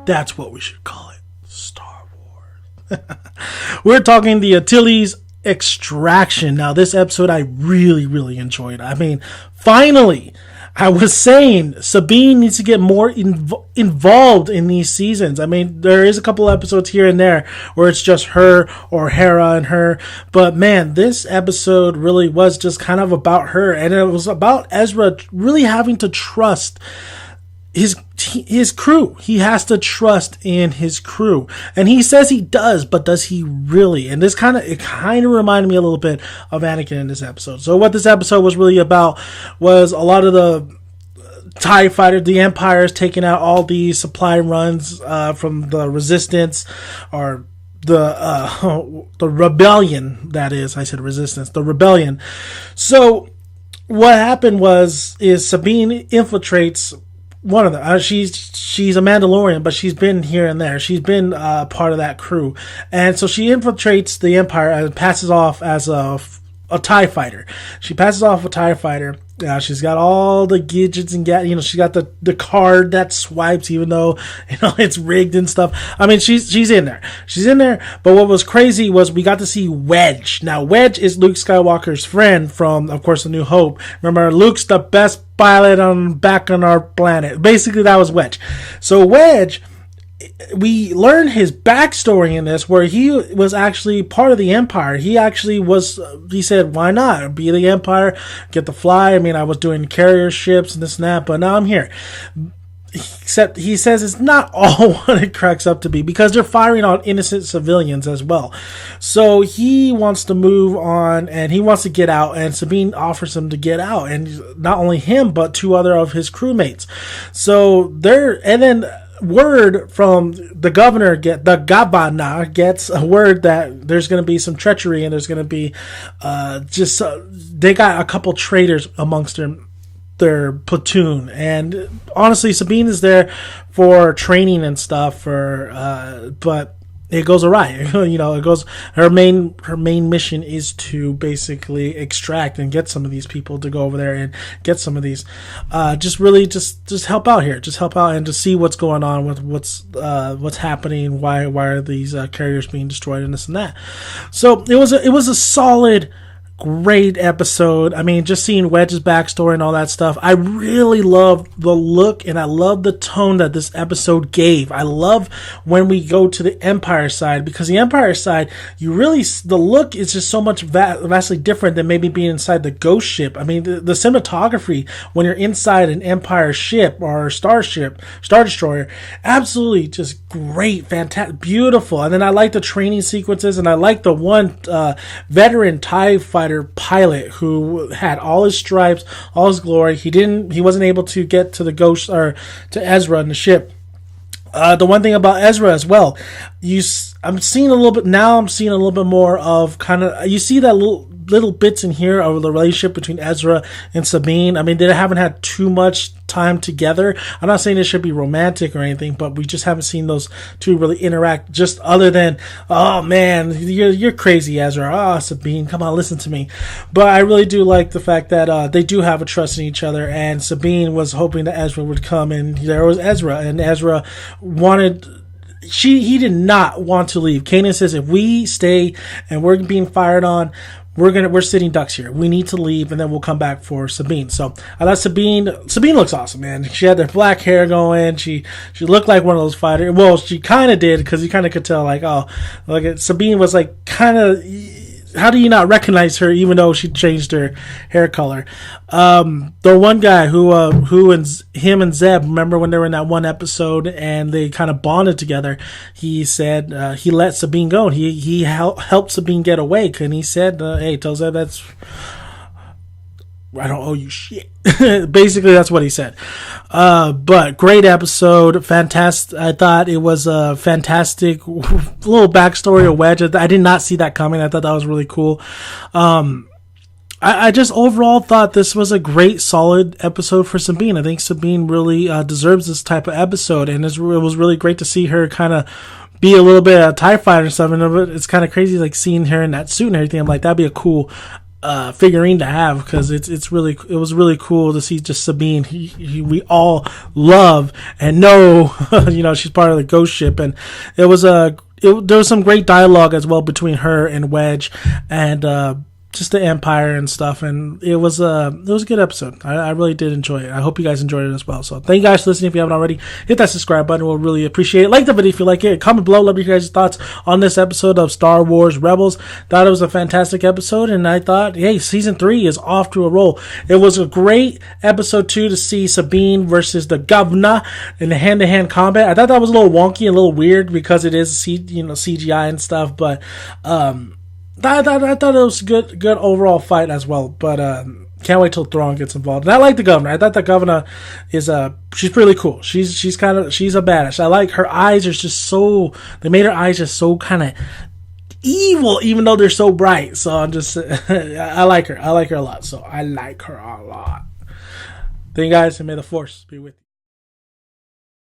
That's what we should call it. Star Wars. We're talking the Antilles Extraction. Now, this episode I really, really enjoyed. I mean, finally, I was saying Sabine needs to get more involved in these seasons. I mean, there is a couple episodes here and there where it's just her or Hera and her. But man, this episode really was just kind of about her. And it was about Ezra really having to trust his crew. He has to trust in his crew, and he says he does, but does he really? And this kind of reminded me a little bit of Anakin in this episode. So what this episode was really about was a lot of the TIE fighter, the Empire's taking out all these supply runs from the Resistance, or the rebellion. That is, I said Resistance, the rebellion. So what happened is Sabine infiltrates one of them. She's a Mandalorian, but she's been here and there. She's been part of that crew, and so she infiltrates the Empire and passes off as a TIE fighter. She passes off a TIE fighter. She's got all the gadgets and she's got the card that swipes, even though it's rigged and stuff. I mean, she's in there. She's in there. But what was crazy was we got to see Wedge. Now, Wedge is Luke Skywalker's friend from, of course, A New Hope. Remember, Luke's the best pilot back on our planet. Basically, that was Wedge. So Wedge, we learned his backstory in this, where he was actually part of the Empire. He said, why not be the Empire, get to fly? I mean, I was doing carrier ships and this and that, but now I'm here. Except he says it's not all what it cracks up to be, because they're firing on innocent civilians as well. So he wants to move on, and he wants to get out, and Sabine offers him to get out, and not only him, but 2 other of his crewmates. So then word from the governor, the Gabana gets a word that there's going to be some treachery, and there's going to be they got a couple traitors amongst their platoon. And honestly, Sabine is there for training and stuff, but it goes awry. It goes. Her main mission is to basically extract and get some of these people to go over there and get some of these. Just help out here. Just help out and to see what's going on with what's happening. Why are these carriers being destroyed and this and that? So it was a solid, great episode. I mean, just seeing Wedge's backstory and all that stuff. I really love the look, and I love the tone that this episode gave. I love when we go to the Empire side, because the Empire side, the look is just so much vastly different than maybe being inside the Ghost ship. I mean, the cinematography when you're inside an Empire ship or Star Destroyer, absolutely just great, fantastic, beautiful. And then I like the training sequences, and I like the one veteran TIE fighter pilot who had all his stripes, all his glory. He wasn't able to get to the Ghost or to Ezra in the ship. The one thing about Ezra as well, I'm seeing a little bit more of you see that little bits in here of the relationship between Ezra and Sabine. I mean, they haven't had too much time together. I'm not saying it should be romantic or anything, but we just haven't seen those two really interact, just other than, oh man, you're crazy, Ezra. Oh, Sabine, come on, listen to me. But I really do like the fact that they do have a trust in each other, and Sabine was hoping that Ezra would come, and there was Ezra, and Ezra he did not want to leave. Kanan says, if we stay and we're being fired on, we're sitting ducks here. We need to leave, and then we'll come back for Sabine. So I thought Sabine looks awesome, man. She had the black hair going. She looked like one of those fighters. Well, she kind of did, because you kind of could tell, Sabine was like kind of. How do you not recognize her, even though she changed her hair color? The one guy who and him and Zeb, remember when they were in that one episode and they kind of bonded together? He said he let Sabine go. He helped Sabine get away, and he said, "Hey, tell Zeb I don't owe you shit." Basically, that's what he said. But great episode, fantastic. I thought it was a fantastic little backstory of Wedge. I did not see that coming. I thought that was really cool. I just overall thought this was a great, solid episode for Sabine. I think Sabine really deserves this type of episode, and it was really great to see her kind of be a little bit of a TIE fighter and stuff. And it's kind of crazy, like seeing her in that suit and everything. I'm like, that'd be a cool figurine to have, because it was really cool to see just Sabine. We all love and know, she's part of the ghost ship, and there was some great dialogue as well between her and Wedge, and just the Empire and stuff, and it was a good episode. I really did enjoy it. I hope you guys enjoyed it as well. So thank you guys for listening. If you haven't already, hit that subscribe button. We'll really appreciate it. Like the video if you like it. Comment below. Love to hear your guys' thoughts on this episode of Star Wars Rebels. Thought it was a fantastic episode, and I thought, hey, season 3 is off to a roll. It was a great episode 2 to see Sabine versus the governor in the hand-to-hand combat. I thought that was a little wonky and a little weird because it is CGI and stuff, but I thought it was a good overall fight as well, but can't wait till Thrawn gets involved. And I like the governor. I thought the governor is she's pretty cool. She's a badass. I like her eyes are just they made her eyes just so kind of evil, even though they're so bright. So I'm just I like her. I like her a lot. So I like her a lot. Thank you guys, and may the Force be with you.